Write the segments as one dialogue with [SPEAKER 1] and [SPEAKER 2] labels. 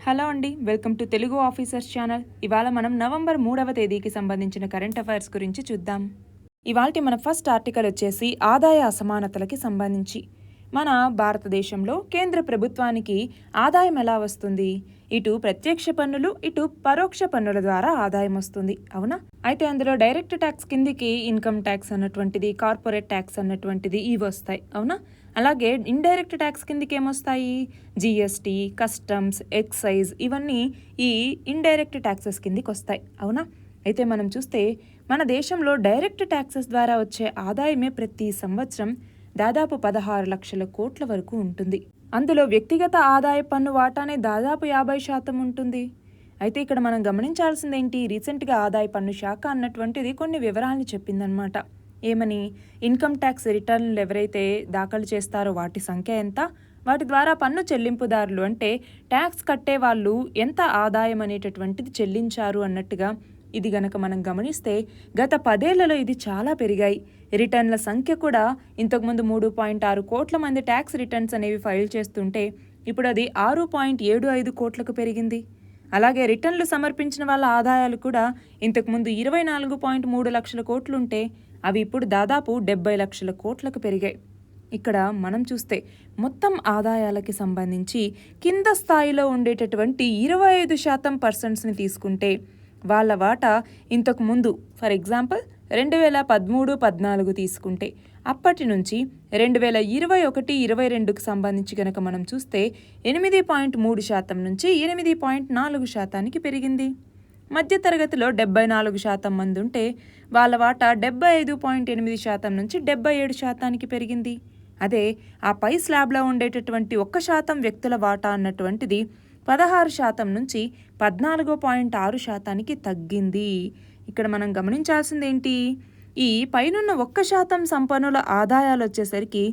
[SPEAKER 1] Hello అండి, welcome to Telugu officers channel. ఇవాళ మనం నవంబర్ 3వ తేదీకి సంబంధించిన కరెంట్ అఫైర్స్ గురించి చూద్దాం. ఇవాల్టి మన ఫస్ట్ ఆర్టికల్ వచ్చేసి ఆదాయ అసమానతలకి సంబంధించి. మన భారతదేశంలో కేంద్ర ప్రభుత్వానికి ఆదాయం ఎలా వస్తుంది? ఇటు ప్రత్యక్ష పన్నులు, ఇటు పరోక్ష పన్నుల ద్వారా ఆదాయం వస్తుంది, అవునా? అయితే అందులో డైరెక్ట్ ట్యాక్స్ కిందికి ఇన్కమ్ ట్యాక్స్ అన్నటువంటిది, కార్పొరేట్ ట్యాక్స్ అన్నటువంటిది ఇవి వస్తాయి, అవునా? అలాగే ఇండైరెక్ట్ ట్యాక్స్ కిందికి ఏమొస్తాయి? జిఎస్టీ, కస్టమ్స్, ఎక్సైజ్ ఇవన్నీ ఈ ఇండైరెక్ట్ ట్యాక్సెస్ కిందికి వస్తాయి, అవునా? అయితే మనం చూస్తే మన దేశంలో డైరెక్ట్ ట్యాక్సెస్ ద్వారా వచ్చే ఆదాయమే ప్రతి సంవత్సరం దాదాపు 16 లక్షల కోట్ల వరకు ఉంటుంది. అందులో వ్యక్తిగత ఆదాయ పన్ను వాటానే దాదాపు 50% ఉంటుంది. అయితే ఇక్కడ మనం గమనించాల్సిందేంటి? రీసెంట్గా ఆదాయ పన్ను శాఖ అన్నటువంటిది కొన్ని వివరాలను చెప్పిందనమాట. ఏమని? ఇన్కమ్ ట్యాక్స్ రిటర్న్లు ఎవరైతే దాఖలు చేస్తారో వాటి సంఖ్య ఎంత, వాటి ద్వారా పన్ను చెల్లింపుదారులు అంటే ట్యాక్స్ కట్టే వాళ్ళు ఎంత ఆదాయం అనేటటువంటిది చెల్లించారు అన్నట్టుగా ఇది గనక మనం గమనిస్తే గత 10 ఏళ్లలో ఇది చాలా పెరిగాయి. రిటర్న్ల సంఖ్య కూడా ఇంతకుముందు 3.6 కోట్ల మంది ట్యాక్స్ రిటర్న్స్ అనేవి ఫైల్ చేస్తుంటే ఇప్పుడు అది 6.75 కోట్లకు పెరిగింది. అలాగే రిటర్న్లు సమర్పించిన వాళ్ళ ఆదాయాలు కూడా ఇంతకుముందు 24.3 లక్షల కోట్లుంటే అవి ఇప్పుడు దాదాపు 70 లక్షల కోట్లకు పెరిగాయి. ఇక్కడ మనం చూస్తే మొత్తం ఆదాయాలకి సంబంధించి కింద స్థాయిలో ఉండేటటువంటి 25% పర్సెంట్స్ని తీసుకుంటే వాళ్ళ వాటా ఇంతకు ముందు ఫర్ ఎగ్జాంపుల్ 2013-14 తీసుకుంటే అప్పటి నుంచి 2021-22కి సంబంధించి కనుక మనం చూస్తే 8.3% నుంచి 8.4%కి పెరిగింది. మధ్యతరగతిలో 74% మంది ఉంటే వాళ్ళ వాటా 75.8% నుంచి 77%కి పెరిగింది. అదే ఆ పై స్లాబ్లో ఉండేటటువంటి 1% వ్యక్తుల వాటా అన్నటువంటిది 16% నుంచి 14.6%కి తగ్గింది. ఇక్కడ మనం గమనించాల్సిందేంటి? ఈ పైనున్న 1% సంపన్నుల ఆదాయాలు వచ్చేసరికి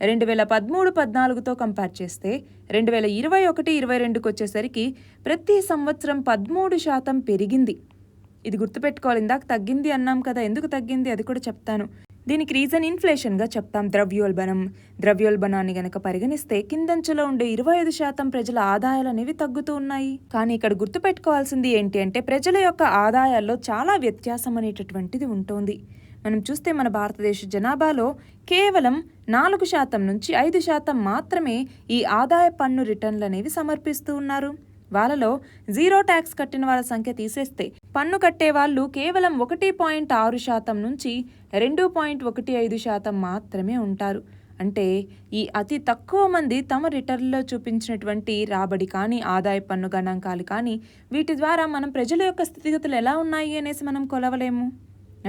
[SPEAKER 1] 2013-14తో కంపేర్ చేస్తే 2021-22కి వచ్చేసరికి ప్రతి సంవత్సరం 13% పెరిగింది. ఇది గుర్తుపెట్టుకోవాలి. ఇందాక తగ్గింది అన్నాం కదా, ఎందుకు తగ్గింది అది కూడా చెప్తాను. దీనికి రీజన్ ఇన్ఫ్లేషన్గా చెప్తాం. ద్రవ్యోల్బణాన్ని గనక పరిగణిస్తే కిందంచెలో ఉండే 25% ప్రజల ఆదాయాలు అనేవి తగ్గుతూ ఉన్నాయి. కానీ ఇక్కడ గుర్తుపెట్టుకోవాల్సింది ఏంటి అంటే ప్రజల యొక్క ఆదాయాల్లో చాలా వ్యత్యాసం అనేటటువంటిది ఉంటుంది. మనం చూస్తే మన భారతదేశ జనాభాలో కేవలం 4% నుంచి 5% మాత్రమే ఈ ఆదాయ పన్ను రిటర్న్లు అనేవి సమర్పిస్తూ ఉన్నారు. వాళ్ళలో జీరో ట్యాక్స్ కట్టిన వాళ్ళ సంఖ్య తీసేస్తే పన్ను కట్టే వాళ్ళు కేవలం 1.6% నుంచి 2.15% మాత్రమే ఉంటారు. అంటే ఈ అతి తక్కువ మంది తమ రిటర్న్లో చూపించినటువంటి రాబడి కానీ ఆదాయ పన్ను గణాంకాలు కానీ వీటి ద్వారా మనం ప్రజల యొక్క స్థితిగతులు ఎలా ఉన్నాయి అనేసి మనం కొలవలేము.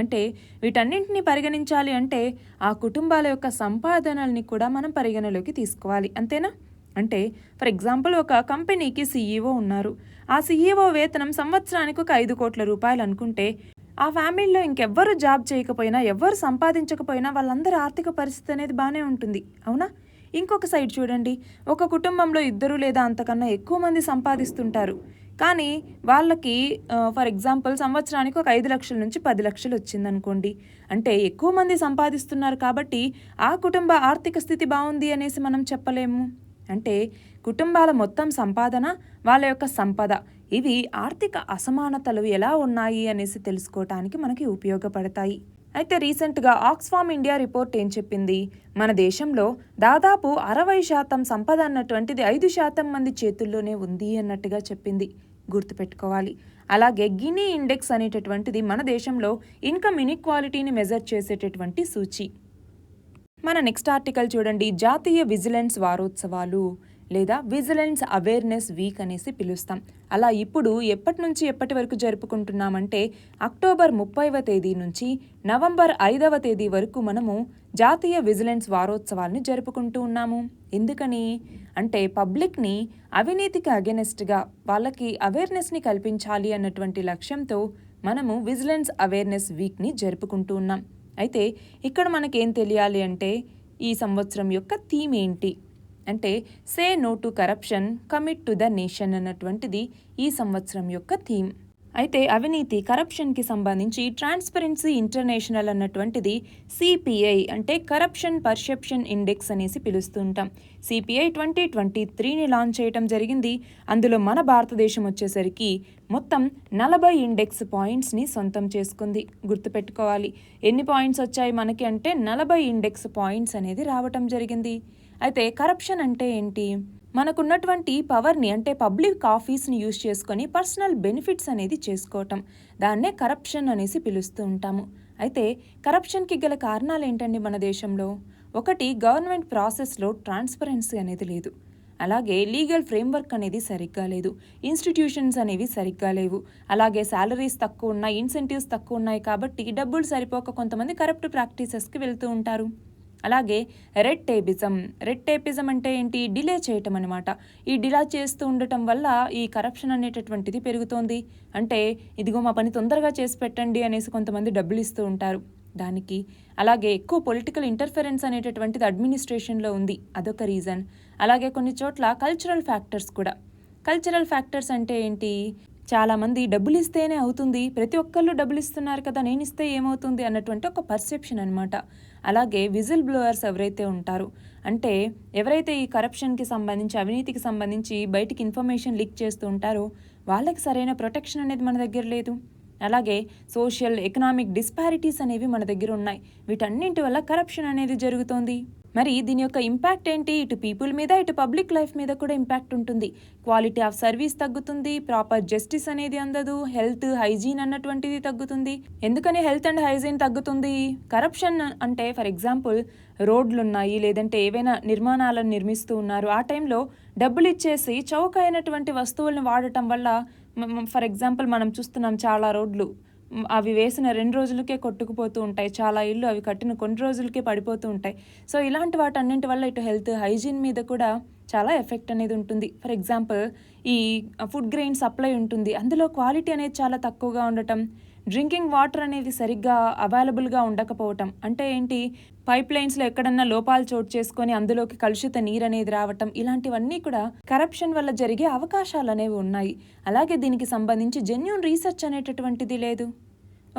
[SPEAKER 1] అంటే వీటన్నింటినీ పరిగణించాలి అంటే ఆ కుటుంబాల యొక్క సంపాదనల్ని కూడా మనం పరిగణలోకి తీసుకోవాలి, అంతేనా? అంటే ఫర్ ఎగ్జాంపుల్ ఒక కంపెనీకి సీఈఓ ఉన్నారు. ఆ సీఈఓ వేతనం సంవత్సరానికి ఒక 5 కోట్ల రూపాయలు అనుకుంటే ఆ ఫ్యామిలీలో ఇంకెవ్వరు జాబ్ చేయకపోయినా, ఎవ్వరు సంపాదించకపోయినా వాళ్ళందరి ఆర్థిక పరిస్థితి అనేది బాగానే ఉంటుంది, అవునా? ఇంకొక సైడ్ చూడండి, ఒక కుటుంబంలో 2 లేదా అంతకన్నా ఎక్కువ మంది సంపాదిస్తుంటారు. కానీ వాళ్ళకి ఫర్ ఎగ్జాంపుల్ సంవత్సరానికి ఒక 5 లక్షల నుంచి 10 లక్షలు వచ్చిందనుకోండి. అంటే ఎక్కువ మంది సంపాదిస్తున్నారు కాబట్టి ఆ కుటుంబ ఆర్థిక స్థితి బాగుంది అనేసి మనం చెప్పలేము. అంటే కుటుంబాల మొత్తం సంపాదన, వాళ్ళ యొక్క సంపద ఇవి ఆర్థిక అసమానతలు ఎలా ఉన్నాయి అనేసి తెలుసుకోవటానికి మనకి ఉపయోగపడతాయి. అయితే రీసెంట్గా ఆక్స్ఫామ్ ఇండియా రిపోర్ట్ ఏం చెప్పింది? మన దేశంలో దాదాపు 60% సంపద అన్నటువంటిది 5% మంది చేతుల్లోనే ఉంది అన్నట్టుగా చెప్పింది. గుర్తుపెట్టుకోవాలి. అలాగే గినీ ఇండెక్స్ అనేటటువంటిది మన దేశంలో ఇన్కమ్ ఇన్ఈక్వాలిటీని మెజర్ చేసేటటువంటి సూచి. మన నెక్స్ట్ ఆర్టికల్ చూడండి. జాతీయ విజిలెన్స్ వారోత్సవాలు లేదా విజిలెన్స్ అవేర్నెస్ వీక్ అనేసి పిలుస్తాం. అలా ఇప్పుడు ఎప్పటి నుంచి ఎప్పటి వరకు జరుపుకుంటున్నామంటే అక్టోబర్ 30వ తేదీ నుంచి నవంబర్ 5వ తేదీ వరకు మనము జాతీయ విజిలెన్స్ వారోత్సవాల్ని జరుపుకుంటూ ఉన్నాము. ఎందుకని అంటే పబ్లిక్ని అవినీతికి అగెనెస్ట్గా వాళ్ళకి అవేర్నెస్ని కల్పించాలి అన్నటువంటి లక్ష్యంతో మనము విజిలెన్స్ అవేర్నెస్ వీక్ని జరుపుకుంటూ ఉన్నాం. అయితే ఇక్కడ మనకేం తెలియాలి అంటే ఈ సంవత్సరం యొక్క థీమ్ ఏంటి అంటే say no to corruption, commit to the nation అన్నటువంటిది ఈ సంవత్సరం యొక్క థీమ్. అయితే అవినీతి కరప్షన్కి సంబంధించి ట్రాన్స్పరెన్సీ ఇంటర్నేషనల్ అన్నటువంటిది సిపిఐ అంటే కరప్షన్ పర్సెప్షన్ ఇండెక్స్ అనేసి పిలుస్తూ ఉంటాం. సిపిఐ 2023ని లాంచ్ చేయడం జరిగింది. అందులో మన భారతదేశం వచ్చేసరికి మొత్తం 40 ఇండెక్స్ పాయింట్స్ని సొంతం చేసుకుంది. గుర్తుపెట్టుకోవాలి, ఎన్ని పాయింట్స్ వచ్చాయి మనకి అంటే 40 ఇండెక్స్ పాయింట్స్ అనేది రావటం జరిగింది. అయితే కరప్షన్ అంటే ఏంటి? మనకున్నటువంటి పవర్ని అంటే పబ్లిక్ ఆఫీస్ని యూజ్ చేసుకొని పర్సనల్ బెనిఫిట్స్ అనేది చేసుకోవటం, దాన్నే కరప్షన్ అనేసి పిలుస్తూ ఉంటాము. అయితే కరప్షన్కి గల కారణాలు ఏంటండి మన దేశంలో? ఒకటి, గవర్నమెంట్ ప్రాసెస్లో ట్రాన్స్పరెన్సీ అనేది లేదు. అలాగే లీగల్ ఫ్రేమ్వర్క్ అనేది సరిగ్గా లేదు. ఇన్స్టిట్యూషన్స్ అనేవి సరిగ్గా లేవు. అలాగే శాలరీస్ తక్కువ ఉన్నాయి, ఇన్సెంటివ్స్ తక్కువ ఉన్నాయి. కాబట్టి డబ్బులు సరిపోక కొంతమంది కరప్ట్ ప్రాక్టీసెస్కి వెళ్తూ ఉంటారు. అలాగే రెడ్ టేపిజం అంటే ఏంటి? డిలే చేయటం అనమాట. ఈ డిలే చేస్తూ ఉండటం వల్ల ఈ కరప్షన్ అనేటటువంటిది పెరుగుతోంది. అంటే ఇదిగో మా పని తొందరగా చేసి పెట్టండి అనేసి కొంతమంది డబ్బులు ఇస్తూ ఉంటారు దానికి. అలాగే ఎక్కువ పొలిటికల్ ఇంటర్ఫెరెన్స్ అనేటటువంటిది అడ్మినిస్ట్రేషన్లో ఉంది, అదొక రీజన్. అలాగే కొన్ని చోట్ల కల్చరల్ ఫ్యాక్టర్స్ అంటే ఏంటి? చాలామంది డబ్బులు ఇస్తేనే అవుతుంది, ప్రతి ఒక్కళ్ళు డబ్బులు ఇస్తున్నారు కదా, నేను ఇస్తే ఏమవుతుంది అన్నటువంటి ఒక పర్సెప్షన్ అనమాట. అలాగే విజిల్ బ్లోయర్స్ ఎవరైతే ఉంటారో, అంటే ఎవరైతే ఈ కరప్షన్కి సంబంధించి అవినీతికి సంబంధించి బయటికి ఇన్ఫర్మేషన్ లీక్ చేస్తూ ఉంటారో వాళ్ళకి సరైన ప్రొటెక్షన్ అనేది మన దగ్గర లేదు. అలాగే సోషల్ ఎకనామిక్ డిస్పారిటీస్ అనేవి మన దగ్గర ఉన్నాయి. వీటన్నింటి వల్ల కరప్షన్ అనేది జరుగుతోంది. మరి దీని యొక్క ఇంపాక్ట్ ఏంటి? ఇటు పీపుల్ మీద, ఇటు పబ్లిక్ లైఫ్ మీద కూడా ఇంపాక్ట్ ఉంటుంది. క్వాలిటీ ఆఫ్ సర్వీస్ తగ్గుతుంది, ప్రాపర్ జస్టిస్ అనేది అందదు, హెల్త్ హైజీన్ అన్నటువంటిది తగ్గుతుంది. ఎందుకని హెల్త్ అండ్ హైజీన్ తగ్గుతుంది? కరప్షన్ అంటే ఫర్ ఎగ్జాంపుల్ రోడ్లు ఉన్నాయి, లేదంటే ఏవైనా నిర్మాణాలను నిర్మిస్తూ ఉన్నారు, ఆ టైంలో డబ్బులు ఇచ్చేసి చౌక అయినటువంటి వస్తువుల్ని వాడటం వల్ల ఫర్ ఎగ్జాంపుల్ మనం చూస్తున్నాం చాలా రోడ్లు అవి వేసిన 2 రోజులకే కొట్టుకుపోతూ ఉంటాయి. చాలా ఇళ్ళు అవి కట్టిన కొన్ని రోజులకే పడిపోతూ ఉంటాయి. సో ఇలాంటి వాటన్నింటి వల్ల ఇటు హెల్త్ హైజీన్ మీద కూడా చాలా ఎఫెక్ట్ అనేది ఉంటుంది. ఫర్ ఎగ్జాంపుల్ ఈ ఫుడ్ గ్రెయిన్ సప్లై ఉంటుంది, అందులో క్వాలిటీ అనేది చాలా తక్కువగా ఉండటం, డ్రింకింగ్ వాటర్ అనేది సరిగ్గా అవైలబుల్గా ఉండకపోవటం. అంటే ఏంటి? పైప్ లైన్స్లో ఎక్కడన్నా లోపాలు చోటు చేసుకొని అందులోకి కలుషిత నీరు అనేది రావటం, ఇలాంటివన్నీ కూడా కరప్షన్ వల్ల జరిగే అవకాశాలు అనేవి ఉన్నాయి. అలాగే దీనికి సంబంధించి జెన్యూన్ రీసెర్చ్ అనేటటువంటిది లేదు.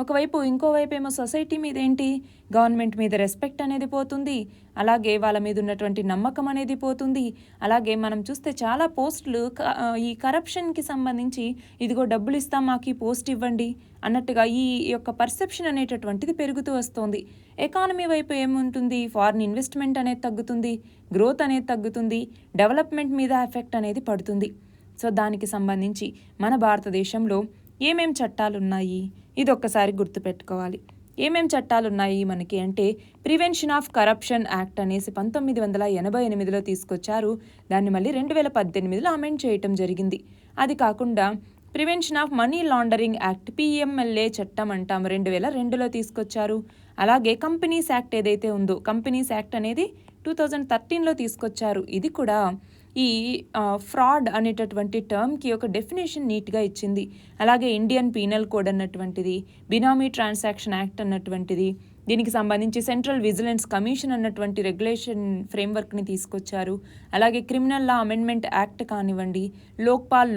[SPEAKER 1] ఒకవైపు ఇంకోవైపు ఏమో సొసైటీ మీద ఏంటి? గవర్నమెంట్ మీద రెస్పెక్ట్ అనేది పోతుంది. అలాగే వాళ్ళ మీద ఉన్నటువంటి నమ్మకం అనేది పోతుంది. అలాగే మనం చూస్తే చాలా పోస్టులు ఈ కరప్షన్కి సంబంధించి ఇదిగో డబ్బులు ఇస్తాం మాకు ఈ పోస్ట్ ఇవ్వండి అన్నట్టుగా ఈ యొక్క పర్సెప్షన్ అనేటటువంటిది పెరుగుతూ వస్తుంది. ఎకానమీ వైపు ఏముంటుంది? ఫారిన్ ఇన్వెస్ట్మెంట్ అనేది తగ్గుతుంది, గ్రోత్ అనేది తగ్గుతుంది, డెవలప్మెంట్ మీద ఎఫెక్ట్ అనేది పడుతుంది. సో దానికి సంబంధించి మన భారతదేశంలో ఏమేం చట్టాలున్నాయి? ఇది ఒక్కసారి గుర్తుపెట్టుకోవాలి. ఏమేం చట్టాలున్నాయి మనకి అంటే, ప్రివెన్షన్ ఆఫ్ కరప్షన్ యాక్ట్ అనేసి 1988లో తీసుకొచ్చారు. దాన్ని మళ్ళీ 2018లో అమెండ్ చేయటం జరిగింది. అది కాకుండా prevention of money laundering act PMLA చట్టం అంటాం 2002లో తీసుకొచ్చారు. అలాగే కంపెనీస్ యాక్ట్ ఏదైతే ఉందో, కంపెనీస్ యాక్ట్ అనేది 2013లో తీసుకొచ్చారు. ఇది కూడా ఈ ఫ్రాడ్ అనేటటువంటి టర్మ్కి ఒక డెఫినేషన్ నీట్గా ఇచ్చింది. అలాగే ఇండియన్ పీనల్ కోడ్ అన్నటువంటిది, బినామీ ట్రాన్సాక్షన్ యాక్ట్ అన్నటువంటిది, దీనికి సంబంధించి సెంట్రల్ విజిలెన్స్ కమిషన్ అన్నటువంటి రెగ్యులేషన్ ఫ్రేమ్వర్క్ని తీసుకొచ్చారు. అలాగే క్రిమినల్ లా అమెండ్మెంట్ యాక్ట్ కానివ్వండి,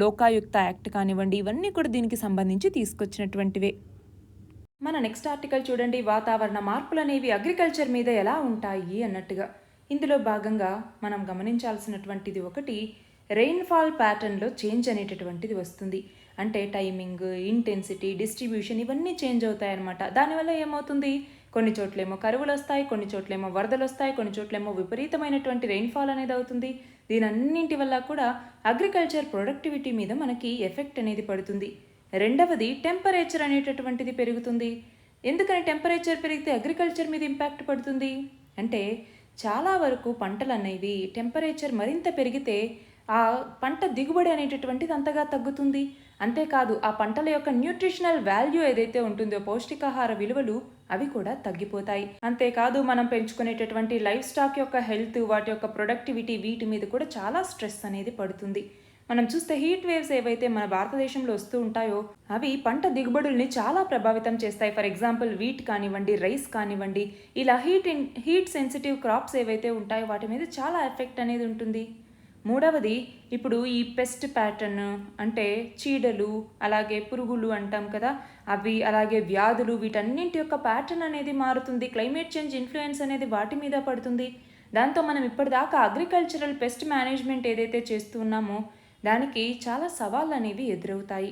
[SPEAKER 1] లోకాయుక్త యాక్ట్ కానివ్వండి, ఇవన్నీ కూడా దీనికి సంబంధించి తీసుకొచ్చినటువంటివే. మన నెక్స్ట్ ఆర్టికల్ చూడండి, వాతావరణ మార్పులు అనేవి అగ్రికల్చర్ మీద ఎలా ఉంటాయి అన్నట్టుగా. ఇందులో భాగంగా మనం గమనించాల్సినటువంటిది ఒకటి, రెయిన్ఫాల్ ప్యాటర్న్లో చేంజ్ అనేటటువంటిది వస్తుంది. అంటే టైమింగ్, ఇంటెన్సిటీ, డిస్ట్రిబ్యూషన్ ఇవన్నీ చేంజ్ అవుతాయి అన్నమాట. దానివల్ల ఏమవుతుంది? కొన్ని చోట్లేమో కరువులు వస్తాయి, కొన్ని చోట్లేమో వరదలు వస్తాయి, కొన్ని చోట్లేమో విపరీతమైనటువంటి రెయిన్ఫాల్ అనేది అవుతుంది. దీనన్నింటి వల్ల కూడా అగ్రికల్చర్ ప్రొడక్టివిటీ మీద మనకి ఎఫెక్ట్ అనేది పడుతుంది. రెండవది, టెంపరేచర్ అనేటటువంటిది పెరుగుతుంది. ఎందుకని టెంపరేచర్ పెరిగితే అగ్రికల్చర్ మీద ఇంపాక్ట్ పడుతుంది అంటే, చాలా వరకు పంటలు అనేవి టెంపరేచర్ మరింత పెరిగితే ఆ పంట దిగుబడి అనేటటువంటిది అంతగా తగ్గుతుంది. అంతేకాదు ఆ పంటల యొక్క న్యూట్రిషనల్ వాల్యూ ఏదైతే ఉంటుందో, పౌష్టికాహార విలువలు అవి కూడా తగ్గిపోతాయి. అంతేకాదు మనం పెంచుకునేటటువంటి లైఫ్ స్టాక్ యొక్క హెల్త్, వాటి యొక్క ప్రొడక్టివిటీ, వీటి మీద కూడా చాలా స్ట్రెస్ అనేది పడుతుంది. మనం చూస్తే హీట్ వేవ్స్ ఏవైతే మన భారతదేశంలో వస్తూ ఉంటాయో అవి పంట దిగుబడుల్ని చాలా ప్రభావితం చేస్తాయి. ఫర్ ఎగ్జాంపుల్ వీట్ కానివ్వండి, రైస్ కానివ్వండి, ఇలా హీట్ సెన్సిటివ్ క్రాప్స్ ఏవైతే ఉంటాయో వాటి మీద చాలా ఎఫెక్ట్ అనేది ఉంటుంది. మూడవది ఇప్పుడు ఈ పెస్ట్ ప్యాటర్న్ అంటే చీడలు అలాగే పురుగులు అంటాం కదా, అవి అలాగే వ్యాధులు వీటన్నింటి యొక్క ప్యాటర్న్ అనేది మారుతుంది. క్లైమేట్ చేంజ్ ఇన్ఫ్లుయెన్స్ అనేది వాటి మీద పడుతుంది. దాంతో మనం ఇప్పటిదాకా అగ్రికల్చరల్ పెస్ట్ మేనేజ్మెంట్ ఏదైతే చేస్తున్నామో దానికి చాలా సవాళ్ళు అనేవి ఎదురవుతాయి.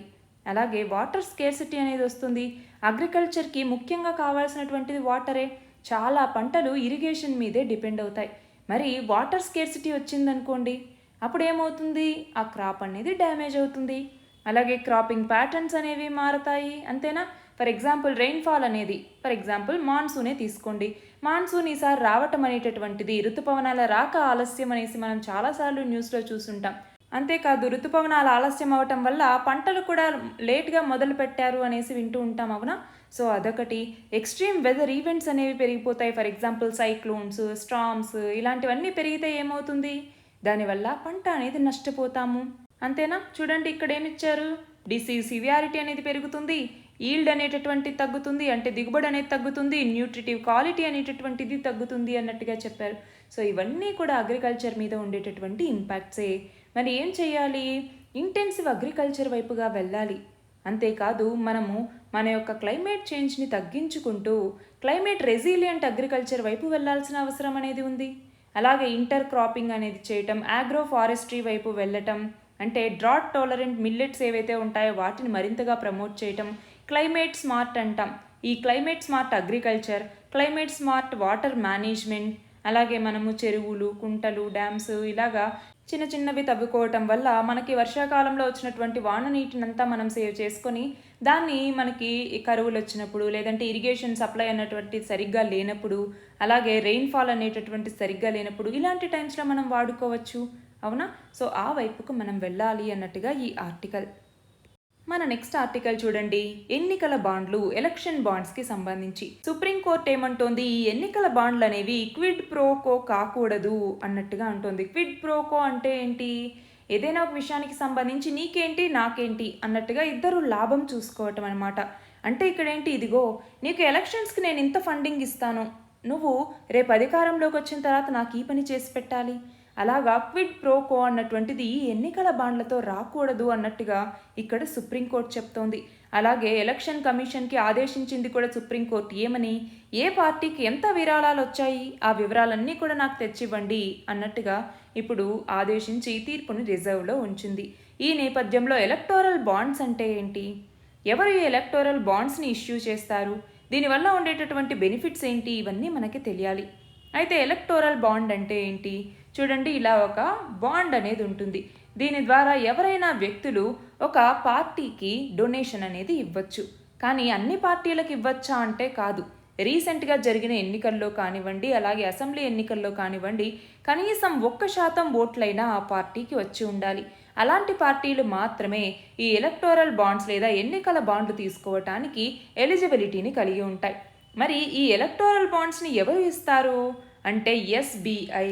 [SPEAKER 1] అలాగే వాటర్ స్కేర్సిటీ అనేది వస్తుంది. అగ్రికల్చర్కి ముఖ్యంగా కావాల్సినటువంటిది వాటరే. చాలా పంటలు ఇరిగేషన్ మీదే డిపెండ్ అవుతాయి. మరి వాటర్ స్కేర్సిటీ వచ్చిందనుకోండి, అప్పుడు ఏమవుతుంది, ఆ క్రాప్ అనేది డ్యామేజ్ అవుతుంది. అలాగే క్రాపింగ్ ప్యాటర్న్స్ అనేవి మారతాయి. అంతేనా? ఫర్ ఎగ్జాంపుల్ రెయిన్ఫాల్ అనేది, ఫర్ ఎగ్జాంపుల్ మాన్సూనే తీసుకోండి. మాన్సూన్ ఈసారి రావటం అనేటటువంటిది ఋతుపవనాల రాక ఆలస్యం అనేసి మనం చాలాసార్లు న్యూస్లో చూసుంటాం. అంతేకాదు ఋతుపవనాలు ఆలస్యం అవటం వల్ల పంటలు కూడా లేట్గా మొదలు పెట్టారు అనేసి వింటూ ఉంటాం, అవునా? సో అదొకటి. ఎక్స్ట్రీమ్ వెదర్ ఈవెంట్స్ అనేవి పెరిగిపోతాయి. ఫర్ ఎగ్జాంపుల్ సైక్లోన్స్, స్టార్మ్స్ ఇలాంటివన్నీ పెరిగితే ఏమవుతుంది, దానివల్ల పంట అనేది నష్టపోతాము. అంతేనా? చూడండి ఇక్కడ ఏమిచ్చారు, డిసీజ్ సివియారిటీ అనేది పెరుగుతుంది, ఈల్డ్ అనేటటువంటి తగ్గుతుంది, అంటే దిగుబడి అనేది తగ్గుతుంది, న్యూట్రిటివ్ క్వాలిటీ అనేటటువంటిది తగ్గుతుంది అన్నట్టుగా చెప్పారు. సో ఇవన్నీ కూడా అగ్రికల్చర్ మీద ఉండేటటువంటి ఇంపాక్ట్సే. మరి ఏం చేయాలి, ఇంటెన్సివ్ అగ్రికల్చర్ వైపుగా వెళ్ళాలి. అంతేకాదు మనము మన యొక్క క్లైమేట్ చేంజ్ని తగ్గించుకుంటూ క్లైమేట్ రెసిలియంట్ అగ్రికల్చర్ వైపు వెళ్ళాల్సిన అవసరం అనేది ఉంది. అలాగే ఇంటర్ క్రాపింగ్ అనేది చేయటం, ఆగ్రో ఫారెస్ట్రీ వైపు వెళ్ళటం, అంటే డ్రాట్ టాలరెంట్ మిల్లెట్స్ ఏవైతే ఉంటాయో వాటిని మరింతగా ప్రమోట్ చేయటం, క్లైమేట్ స్మార్ట్ అంటాం. ఈ climate smart agriculture, climate smart water management, అలాగే మనము చెరువులు, కుంటలు, డ్యామ్స్ ఇలాగా చిన్న చిన్నవి తవ్వుకోవటం వల్ల మనకి వర్షాకాలంలో వచ్చినటువంటి వాన నీటినంతా మనం సేవ్ చేసుకొని దాన్ని మనకి కరువులు వచ్చినప్పుడు, లేదంటే ఇరిగేషన్ సప్లై అన్నటువంటి సరిగ్గా లేనప్పుడు, అలాగే రెయిన్ఫాల్ అనేటటువంటి సరిగ్గా లేనప్పుడు ఇలాంటి టైమ్స్లో మనం వాడుకోవచ్చు, అవునా? సో ఆ వైపుకు మనం వెళ్ళాలి అన్నట్టుగా ఈ ఆర్టికల్. మన నెక్స్ట్ ఆర్టికల్ చూడండి, ఎన్నికల బాండ్లు, ఎలక్షన్ బాండ్స్కి సంబంధించి సుప్రీంకోర్టు ఏమంటోంది, ఈ ఎన్నికల బాండ్లు అనేవి క్విడ్ ప్రోకో కాకూడదు అన్నట్టుగా అంటోంది. క్విడ్ ప్రోకో అంటే ఏంటి, ఏదైనా ఒక విషయానికి సంబంధించి నీకేంటి నాకేంటి అన్నట్టుగా ఇద్దరు లాభం చూసుకోవటం అనమాట. అంటే ఇక్కడ ఏంటి, ఇదిగో నీకు ఎలక్షన్స్కి నేను ఇంత ఫండింగ్ ఇస్తాను, నువ్వు రేపు అధికారంలోకి వచ్చిన తర్వాత నాకు ఈ పని చేసి పెట్టాలి. అలాగా క్విడ్ ప్రోకో అన్నటువంటిది ఈ ఎన్నికల బాండ్లతో రాకూడదు అన్నట్టుగా ఇక్కడ సుప్రీంకోర్టు చెప్తోంది. అలాగే ఎలక్షన్ కమిషన్కి ఆదేశించింది కూడా సుప్రీంకోర్టు. ఏమని, ఏ పార్టీకి ఎంత విరాళాలు వచ్చాయి ఆ వివరాలన్నీ కూడా నాకు తెచ్చివ్వండి అన్నట్టుగా ఇప్పుడు ఆదేశించి తీర్పుని రిజర్వ్లో ఉంచింది. ఈ నేపథ్యంలో ఎలక్టోరల్ బాండ్స్ అంటే ఏంటి, ఎవరు ఈ ఎలక్టోరల్ బాండ్స్ని ఇష్యూ చేస్తారు, దీనివల్ల ఉండేటటువంటి బెనిఫిట్స్ ఏంటి, ఇవన్నీ మనకి తెలియాలి. అయితే ఎలక్టోరల్ బాండ్ అంటే ఏంటి చూడండి, ఇలా ఒక బాండ్ అనేది ఉంటుంది. దీని ద్వారా ఎవరైనా వ్యక్తులు ఒక పార్టీకి డొనేషన్ అనేది ఇవ్వచ్చు. కానీ అన్ని పార్టీలకు ఇవ్వచ్చా అంటే కాదు. రీసెంట్గా జరిగిన ఎన్నికల్లో కానివ్వండి, అలాగే అసెంబ్లీ ఎన్నికల్లో కానివ్వండి, కనీసం 1% ఓట్లైనా ఆ పార్టీకి వచ్చి ఉండాలి. అలాంటి పార్టీలు మాత్రమే ఈ ఎలక్టోరల్ బాండ్స్ లేదా ఎన్నికల బాండ్లు తీసుకోవటానికి ఎలిజిబిలిటీని కలిగి ఉంటాయి. మరి ఈ ఎలక్టోరల్ బాండ్స్ని ఎవరు ఇస్తారు అంటే ఎస్బీఐ.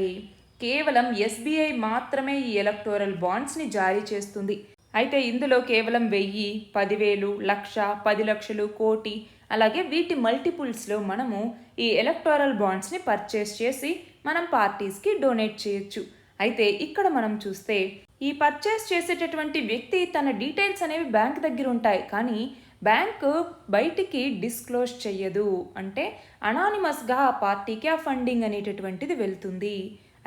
[SPEAKER 1] కేవలం ఎస్బీఐ మాత్రమే ఈ ఎలక్టోరల్ బాండ్స్ని జారీ చేస్తుంది. అయితే ఇందులో కేవలం 1000, 10,000, 1,00,000, 10 లక్షలు, కోటి అలాగే వీటి మల్టిపుల్స్లో మనము ఈ ఎలక్టోరల్ బాండ్స్ని పర్చేస్ చేసి మనం పార్టీస్కి డొనేట్ చేయొచ్చు. అయితే ఇక్కడ మనం చూస్తే ఈ పర్చేస్ చేసేటటువంటి వ్యక్తి తన డీటెయిల్స్ అనేవి బ్యాంక్ దగ్గర ఉంటాయి, కానీ బ్యాంకు బయటికి డిస్క్లోజ్ చెయ్యదు. అంటే అనానిమస్గా ఆ పార్టీకి ఆ ఫండింగ్ అనేటటువంటిది వెళ్తుంది.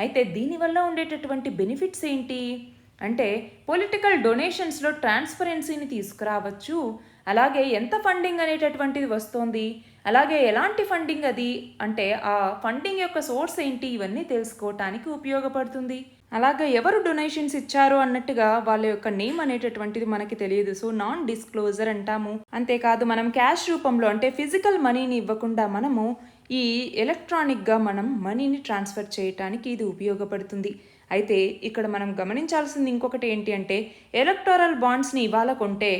[SPEAKER 1] అయితే దీనివల్ల ఉండేటటువంటి బెనిఫిట్స్ ఏంటి అంటే పొలిటికల్ డొనేషన్స్లో ట్రాన్స్పరెన్సీని తీసుకురావచ్చు. అలాగే ఎంత ఫండింగ్ అనేటటువంటిది వస్తోంది, అలాగే ఎలాంటి ఫండింగ్ అది, అంటే ఆ ఫండింగ్ యొక్క సోర్స్ ఏంటి, ఇవన్నీ తెలుసుకోవటానికి ఉపయోగపడుతుంది. అలాగే ఎవరు డొనేషన్స్ ఇచ్చారు అన్నట్టుగా వాళ్ళ యొక్క నేమ్ అనేటటువంటిది మనకి తెలియదు. సో నాన్ డిస్క్లోజర్ అంటాము. అంతేకాదు మనం క్యాష్ రూపంలో అంటే ఫిజికల్ మనీని ఇవ్వకుండా మనము ఈ ఎలక్ట్రానిక్గా మనం మనీని ట్రాన్స్ఫర్ చేయటానికి ఇది ఉపయోగపడుతుంది. అయితే ఇక్కడ మనం గమనించాల్సింది ఇంకొకటి ఏంటి అంటే ఎలక్టోరల్ బాండ్స్ని ఇవాళ కొంటే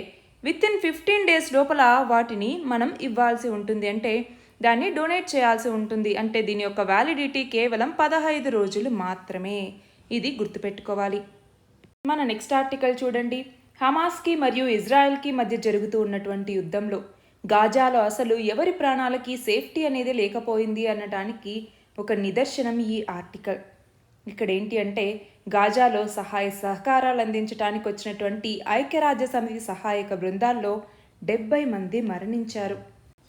[SPEAKER 1] వితిన్ 15 days లోపల వాటిని మనం ఇవ్వాల్సి ఉంటుంది, అంటే దాన్ని డొనేట్ చేయాల్సి ఉంటుంది. అంటే దీని యొక్క వ్యాలిడిటీ కేవలం 15 రోజులు మాత్రమే. ఇది గుర్తుపెట్టుకోవాలి. మన నెక్స్ట్ ఆర్టికల్ చూడండి, హమాస్కి మరియు ఇజ్రాయెల్కి మధ్య జరుగుతూ ఉన్నటువంటి యుద్ధంలో గాజాలో అసలు ఎవరి ప్రాణాలకి సేఫ్టీ అనేది లేకపోయింది అనడానికి ఒక నిదర్శనం ఈ ఆర్టికల్. ఇక్కడ ఏంటి అంటే గాజాలో సహాయ సహకారాలు అందించడానికి వచ్చినటువంటి ఐక్యరాజ్య సమితి సహాయక బృందాల్లో 70 మంది మరణించారు.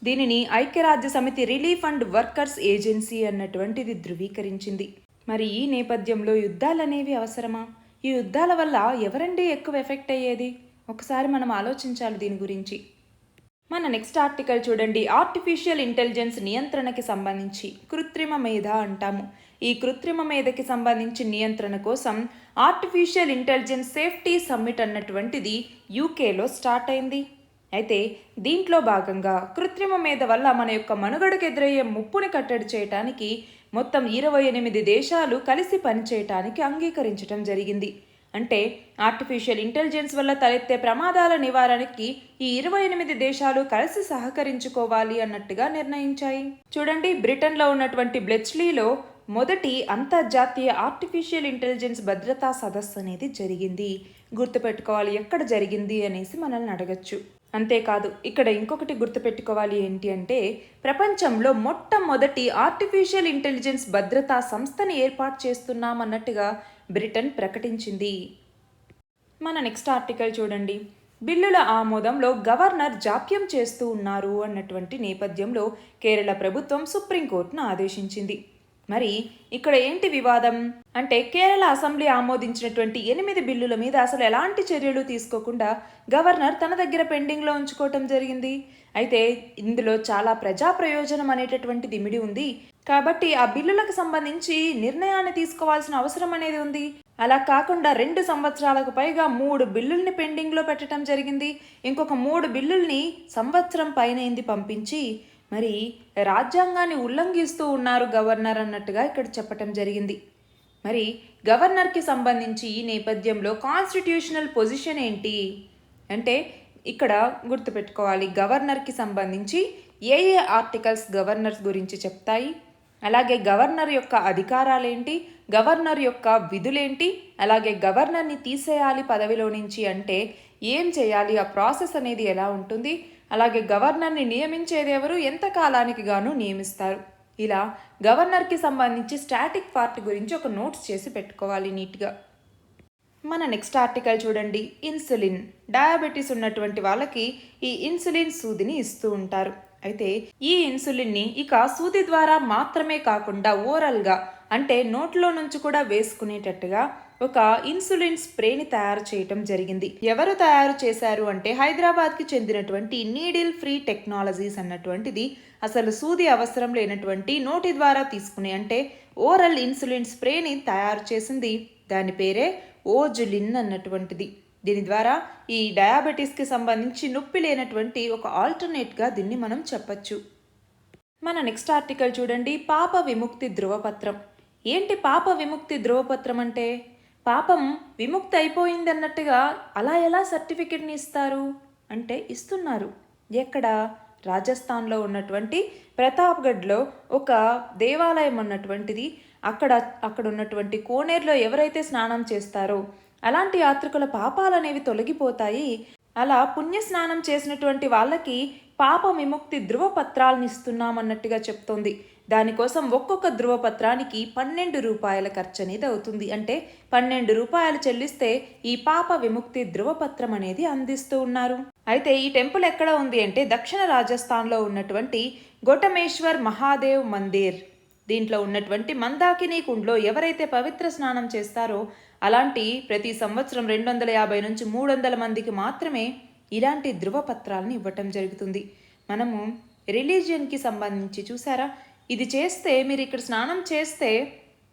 [SPEAKER 1] దీనిని ఐక్యరాజ్య సమితి రిలీఫ్ అండ్ వర్కర్స్ ఏజెన్సీ అన్నటువంటిది ధృవీకరించింది. మరి ఈ నేపథ్యంలో యుద్ధాలు అనేవి అవసరమా? ఈ యుద్ధాల వల్ల ఎవరండి ఎక్కువ ఎఫెక్ట్ అయ్యేది? ఒకసారి మనం ఆలోచించాలి దీని గురించి. మన నెక్స్ట్ ఆర్టికల్ చూడండి. ఆర్టిఫిషియల్ ఇంటెలిజెన్స్ నియంత్రణకి సంబంధించి కృత్రిమ మేధ అంటాము. ఈ కృత్రిమ మేధకి సంబంధించి నియంత్రణ కోసం ఆర్టిఫిషియల్ ఇంటెలిజెన్స్ సేఫ్టీ సమ్మిట్ అన్నటువంటిది యూకేలో స్టార్ట్ అయింది. అయితే దీంట్లో భాగంగా కృత్రిమ మేధ వల్ల మన యొక్క మనుగడకు ఎదురయ్యే ముప్పుని కట్టడి చేయడానికి మొత్తం 28 దేశాలు కలిసి పనిచేయటానికి అంగీకరించడం జరిగింది. అంటే ఆర్టిఫిషియల్ ఇంటెలిజెన్స్ వల్ల తలెత్తే ప్రమాదాల నివారణకి ఈ 28 దేశాలు కలిసి సహకరించుకోవాలి అన్నట్టుగా నిర్ణయించాయి. చూడండి, బ్రిటన్లో ఉన్నటువంటి బ్లెచ్లీలో మొదటి అంతర్జాతీయ ఆర్టిఫిషియల్ ఇంటెలిజెన్స్ భద్రతా సదస్సు అనేది జరిగింది. గుర్తుపెట్టుకోవాలి ఎక్కడ జరిగింది అనేసి మనల్ని అడగచ్చు. అంతేకాదు ఇక్కడ ఇంకొకటి గుర్తుపెట్టుకోవాలి ఏంటి అంటే ప్రపంచంలో మొట్టమొదటి ఆర్టిఫిషియల్ ఇంటెలిజెన్స్ భద్రతా సంస్థని ఏర్పాటు చేస్తున్నామన్నట్టుగా బ్రిటన్ ప్రకటించింది. మన నెక్స్ట్ ఆర్టికల్ చూడండి. బిల్లుల ఆమోదంలో గవర్నర్ జాప్యం చేస్తూ ఉన్నారు అన్నటువంటి నేపథ్యంలో కేరళ ప్రభుత్వం సుప్రీంకోర్టును ఆదేశించింది. మరి ఇక్కడ ఏంటి వివాదం అంటే కేరళ అసెంబ్లీ ఆమోదించినటువంటి 8 బిల్లుల మీద అసలు ఎలాంటి చర్యలు తీసుకోకుండా గవర్నర్ తన దగ్గర పెండింగ్లో ఉంచుకోవటం జరిగింది. అయితే ఇందులో చాలా ప్రజా ప్రయోజనం అనేటటువంటిది ఇమిడి ఉంది. కాబట్టి ఆ బిల్లులకు సంబంధించి నిర్ణయాన్ని తీసుకోవాల్సిన అవసరం అనేది ఉంది. అలా కాకుండా 2 సంవత్సరాలకు పైగా 3 బిల్లుల్ని పెండింగ్లో పెట్టడం జరిగింది. ఇంకొక 3 బిల్లుల్ని సంవత్సరం పైనైంది పంపించి మరి రాజ్యాంగాన్ని ఉల్లంఘిస్తూ ఉన్నారు గవర్నర్ అన్నట్టుగా ఇక్కడ చెప్పటం జరిగింది. మరి గవర్నర్కి సంబంధించి ఈ నేపథ్యంలో కాన్స్టిట్యూషనల్ పొజిషన్ ఏంటి అంటే ఇక్కడ గుర్తుపెట్టుకోవాలి. గవర్నర్కి సంబంధించి ఏ ఆర్టికల్స్ గవర్నర్స్ గురించి చెప్తాయి, అలాగే గవర్నర్ యొక్క అధికారాలేంటి, గవర్నర్ యొక్క విధులేంటి, అలాగే గవర్నర్ని తీసేయాలి పదవిలో నుంచి అంటే ఏం చేయాలి, ఆ ప్రాసెస్ అనేది ఎలా ఉంటుంది, అలాగే గవర్నర్ని నియమించేది ఎవరు, ఎంత కాలానికి గాను నియమిస్తారు. ఇలా గవర్నర్కి సంబంధించి స్టాటిక్ పార్ట్ గురించి ఒక నోట్స్ చేసి పెట్టుకోవాలి నీట్గా. మన నెక్స్ట్ ఆర్టికల్ చూడండి. ఇన్సులిన్, డయాబెటీస్ ఉన్నటువంటి వాళ్ళకి ఈ ఇన్సులిన్ సూదిని ఇస్తూ ఉంటారు. అయితే ఈ ఇన్సులిన్ని ఇక సూది ద్వారా మాత్రమే కాకుండా ఓరల్గా అంటే నోట్లో నుంచి కూడా వేసుకునేటట్టుగా ఒక ఇన్సులిన్ స్ప్రేని తయారు చేయటం జరిగింది. ఎవరు తయారు చేశారు అంటే హైదరాబాద్కి చెందినటువంటి నీడిల్ ఫ్రీ టెక్నాలజీస్ అన్నటువంటిది అసలు సూది అవసరం లేనటువంటి నోటి ద్వారా తీసుకునే అంటే ఓరల్ ఇన్సులిన్ స్ప్రేని తయారు చేసింది. దాని పేరే ఓజులిన్ అన్నటువంటిది. దీని ద్వారా ఈ డయాబెటీస్కి సంబంధించి నొప్పి లేనటువంటి ఒక ఆల్టర్నేట్గా దీన్ని మనం చెప్పచ్చు. మన నెక్స్ట్ ఆర్టికల్ చూడండి. పాప విముక్తి ధృవపత్రం. ఏంటి పాప విముక్తి ధృవపత్రం అంటే పాపం విముక్తి అయిపోయింది అన్నట్టుగా అలా ఎలా సర్టిఫికెట్ని ఇస్తారు అంటే ఇస్తున్నారు. ఎక్కడ? రాజస్థాన్లో ఉన్నటువంటి ప్రతాప్గఢ్లో ఒక దేవాలయం ఉన్నటువంటిది. అక్కడ ఉన్నటువంటి కోనేరులో ఎవరైతే స్నానం చేస్తారో అలాంటి యాత్రికుల పాపాలు అనేవి తొలగిపోతాయి. అలా పుణ్య స్నానం చేసినటువంటి వాళ్ళకి పాప విముక్తి ధృవపత్రాలను ఇస్తున్నామన్నట్టుగా చెప్తోంది. దానికోసం ఒక్కొక్క ధృవపత్రానికి 12 రూపాయల ఖర్చు అనేది అవుతుంది. అంటే 12 రూపాయలు చెల్లిస్తే ఈ పాప విముక్తి ధృవపత్రం అనేది అందిస్తూ ఉన్నారు. అయితే ఈ టెంపుల్ ఎక్కడ ఉంది అంటే దక్షిణ రాజస్థాన్లో ఉన్నటువంటి గొటమేశ్వర్ మహాదేవ్ మందిర్. దీంట్లో ఉన్నటువంటి మందాకిని కుండ్లో ఎవరైతే పవిత్ర స్నానం చేస్తారో అలాంటి ప్రతి సంవత్సరం 250 నుంచి 300 మందికి మాత్రమే ఇలాంటి ధృవపత్రాలను ఇవ్వటం జరుగుతుంది. మనము రిలీజియన్కి సంబంధించి చూసారా, ఇది చేస్తే మీరు ఇక్కడ స్నానం చేస్తే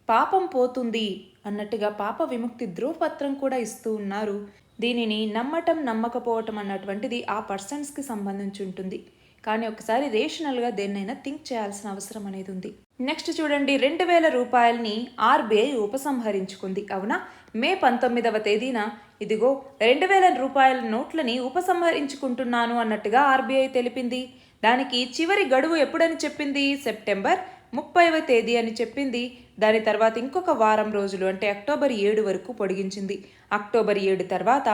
[SPEAKER 1] పాపం పోతుంది అన్నట్టుగా పాప విముక్తి ధృవపత్రం కూడా ఇస్తూ ఉన్నారు. దీనిని నమ్మటం నమ్మకపోవటం అన్నటువంటిది ఆ పర్సన్స్కి సంబంధించి ఉంటుంది. కానీ ఒకసారి రేషనల్గా దేన్నైనా థింక్ చేయాల్సిన అవసరం అనేది ఉంది. నెక్స్ట్ చూడండి. 2000 రూపాయలని ఆర్బీఐ ఉపసంహరించుకుంది. అవునా? మే 19వ తేదీన ఇదిగో 2000 రూపాయల నోట్లని ఉపసంహరించుకుంటున్నాను అన్నట్టుగా ఆర్బీఐ తెలిపింది. దానికి చివరి గడువు ఎప్పుడని చెప్పింది? సెప్టెంబర్ 30వ తేదీ అని చెప్పింది. దాని తర్వాత ఇంకొక వారం రోజులు అంటే అక్టోబర్ 7 వరకు పొడిగించింది. అక్టోబర్ 7 తర్వాత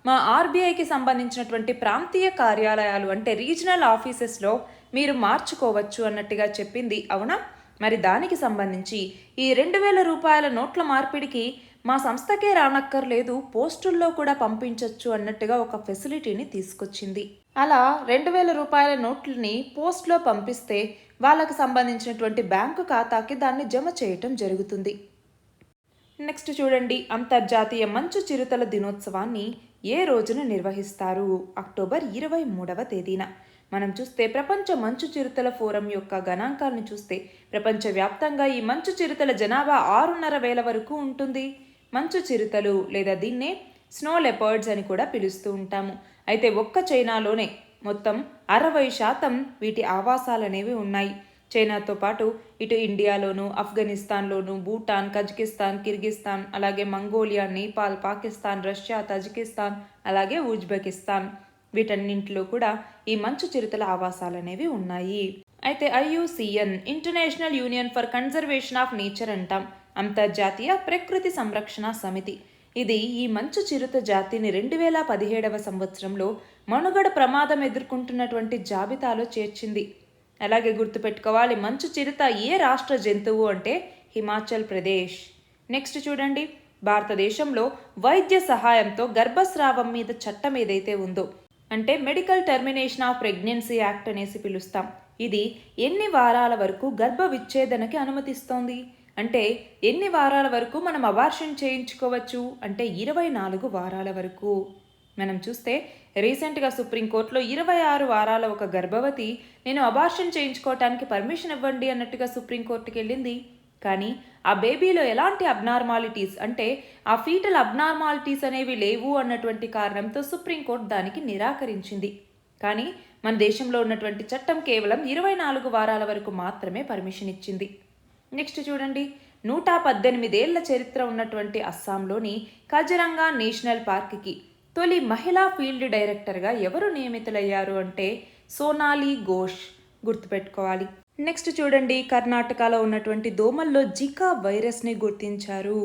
[SPEAKER 1] మా ఆర్బీఐకి సంబంధించినటువంటి ప్రాంతీయ కార్యాలయాలు అంటే రీజనల్ ఆఫీసెస్లో మీరు మార్చుకోవచ్చు అన్నట్టుగా చెప్పింది. అవునా? మరి దానికి సంబంధించి ఈ 2000 రూపాయల నోట్ల మార్పిడికి మా సంస్థకే రానక్కర్లేదు, పోస్టుల్లో కూడా పంపించవచ్చు అన్నట్టుగా ఒక ఫెసిలిటీని తీసుకొచ్చింది. అలా 2000 రూపాయల నోట్లని పోస్ట్లో పంపిస్తే వాళ్ళకు సంబంధించినటువంటి బ్యాంకు ఖాతాకి దాన్ని జమ చేయటం జరుగుతుంది. నెక్స్ట్ చూడండి, అంతర్జాతీయ మంచు చిరుతల దినోత్సవాన్ని ఏ రోజున నిర్వహిస్తారు? అక్టోబర్ 23వ తేదీన. మనం చూస్తే ప్రపంచ మంచు చిరుతల ఫోరం యొక్క గణాంకాలను చూస్తే ప్రపంచవ్యాప్తంగా ఈ మంచు చిరుతల జనాభా 6,500 వరకు ఉంటుంది. మంచు చిరుతలు లేదా దీన్నే స్నో లెపర్డ్స్ అని కూడా పిలుస్తూ ఉంటాము. అయితే ఒక్క చైనాలోనే మొత్తం 60% వీటి ఆవాసాలనేవి ఉన్నాయి. చైనాతో పాటు ఇటు ఇండియాలోను, ఆఫ్ఘనిస్తాన్లోను, భూటాన్, కజకిస్తాన్, కిర్గిస్తాన్, అలాగే Mongolia, Nepal, Pakistan, Russia, Tajikistan, అలాగే ఉజ్బెకిస్తాన్ వీటన్నింటిలో కూడా ఈ మంచు చిరుతల ఆవాసాలనేవి ఉన్నాయి. అయితే IUCN international union for conservation of nature అంటాం, అంతర్జాతీయ ప్రకృతి సంరక్షణ సమితి. ఇది ఈ మంచు చిరుత జాతిని 2017వ సంవత్సరంలో మనుగడ ప్రమాదం ఎదుర్కొంటున్నటువంటి జాబితాలో చేర్చింది. అలాగే గుర్తుపెట్టుకోవాలి, మంచు చిరుత ఏ రాష్ట్ర జంతువు అంటే హిమాచల్ ప్రదేశ్. నెక్స్ట్ చూడండి, భారతదేశంలో వైద్య సహాయంతో గర్భస్రావం మీద చట్టం ఏదైతే ఉందో అంటే medical termination of pregnancy act అనేసి పిలుస్తాం. ఇది ఎన్ని వారాల వరకు గర్భ విచ్ఛేదనకి అనుమతిస్తోంది అంటే ఎన్ని వారాల వరకు మనం అబార్షన్ చేయించుకోవచ్చు అంటే 24 వారాల వరకు. మనం చూస్తే రీసెంట్గా సుప్రీంకోర్టులో 26 వారాల ఒక గర్భవతి నేను అబార్షన్ చేయించుకోవటానికి పర్మిషన్ ఇవ్వండి అన్నట్టుగా సుప్రీంకోర్టుకి వెళ్ళింది. కానీ ఆ బేబీలో ఎలాంటి అబ్నార్మాలిటీస్ అంటే ఆ ఫీటల్ అబ్నార్మాలిటీస్ అనేవి లేవు అన్నటువంటి కారణంతో సుప్రీంకోర్టు దానికి నిరాకరించింది. కానీ మన దేశంలో ఉన్నటువంటి చట్టం కేవలం 24 వారాల వరకు మాత్రమే పర్మిషన్ ఇచ్చింది. నెక్స్ట్ చూడండి, 118 ఏళ్ల చరిత్ర ఉన్నటువంటి అస్సాంలోని కజరంగా నేషనల్ పార్క్కి తొలి మహిళా ఫీల్డ్ డైరెక్టర్గా ఎవరు నియమితులయ్యారు అంటే సోనాలి ఘోష్. గుర్తుపెట్టుకోవాలి. నెక్స్ట్ చూడండి, కర్ణాటకలో ఉన్నటువంటి దోమల్లో జికా వైరస్ని గుర్తించారు.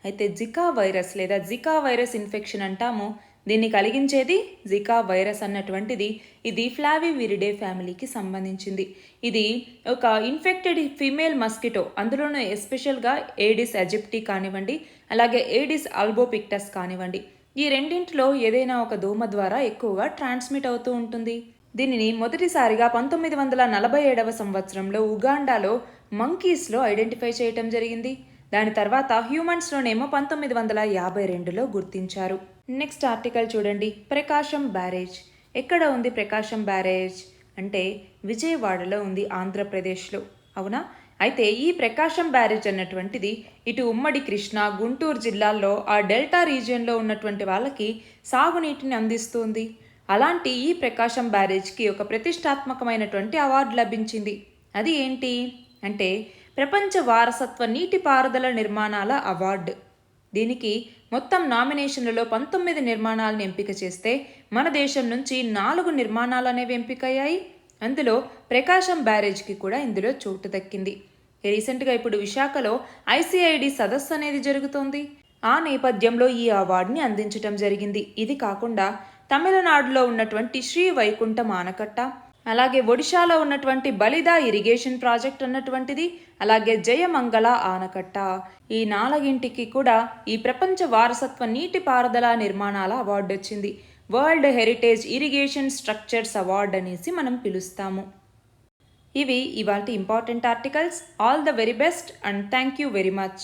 [SPEAKER 1] అయితే జికా వైరస్ లేదా జికా వైరస్ ఇన్ఫెక్షన్ అంటాము, దీన్ని కలిగించేది జికా వైరస్ అన్నటువంటిది. ఇది ఫ్లావివిరిడే ఫ్యామిలీకి సంబంధించింది. ఇది ఒక ఇన్ఫెక్టెడ్ ఫీమేల్ మస్కిటో, అందులోనూ ఎస్పెషల్గా ఏడిస్ అజిప్టీ కానివ్వండి, అలాగే ఏడిస్ ఆల్బోపిక్టస్ కానివ్వండి, ఈ రెండింటిలో ఏదైనా ఒక దోమ ద్వారా ఎక్కువగా ట్రాన్స్మిట్ అవుతూ ఉంటుంది. దీనిని మొదటిసారిగా 1947వ సంవత్సరంలో ఉగాండాలో మంకీస్లో ఐడెంటిఫై చేయటం జరిగింది. దాని తర్వాత హ్యూమన్స్లోనేమో 1952లో గుర్తించారు. నెక్స్ట్ ఆర్టికల్ చూడండి, ప్రకాశం బ్యారేజ్. ఎక్కడ ఉంది ప్రకాశం బ్యారేజ్ అంటే విజయవాడలో ఉంది, ఆంధ్రప్రదేశ్లో. అవునా? అయితే ఈ ప్రకాశం బ్యారేజ్ అన్నటువంటిది ఇటు ఉమ్మడి కృష్ణా, గుంటూరు జిల్లాల్లో ఆ డెల్టా రీజియన్లో ఉన్నటువంటి వాళ్ళకి సాగునీటిని అందిస్తుంది. అలాంటి ఈ ప్రకాశం బ్యారేజ్కి ఒక ప్రతిష్టాత్మకమైనటువంటి అవార్డు లభించింది. అది ఏంటి అంటే ప్రపంచ వారసత్వ నీటిపారుదల నిర్మాణాల అవార్డు. దీనికి మొత్తం నామినేషన్లలో 19 నిర్మాణాలను ఎంపిక చేస్తే మన దేశం నుంచి 4 నిర్మాణాలు అనేవి ఎంపికయ్యాయి. అందులో ప్రకాశం బ్యారేజ్కి కూడా ఇందులో చోటు దక్కింది. రీసెంట్గా ఇప్పుడు విశాఖలో ICID సదస్సు అనేది జరుగుతోంది. ఆ నేపథ్యంలో ఈ అవార్డుని అందించడం జరిగింది. ఇది కాకుండా తమిళనాడులో ఉన్నటువంటి శ్రీ వైకుంఠం ఆనకట్ట, అలాగే ఒడిశాలో ఉన్నటువంటి బలిదా ఇరిగేషన్ ప్రాజెక్ట్ అన్నటువంటిది, అలాగే జయమంగళ ఆనకట్ట, ఈ 4ంటికి కూడా ఈ ప్రపంచ వారసత్వ నీటిపారుదల నిర్మాణాల అవార్డు వచ్చింది. World heritage irrigation structures award అనేసి మనం పిలుస్తాము. ఇవి ఇవాల్టి important articles. All the very best and thank you very much.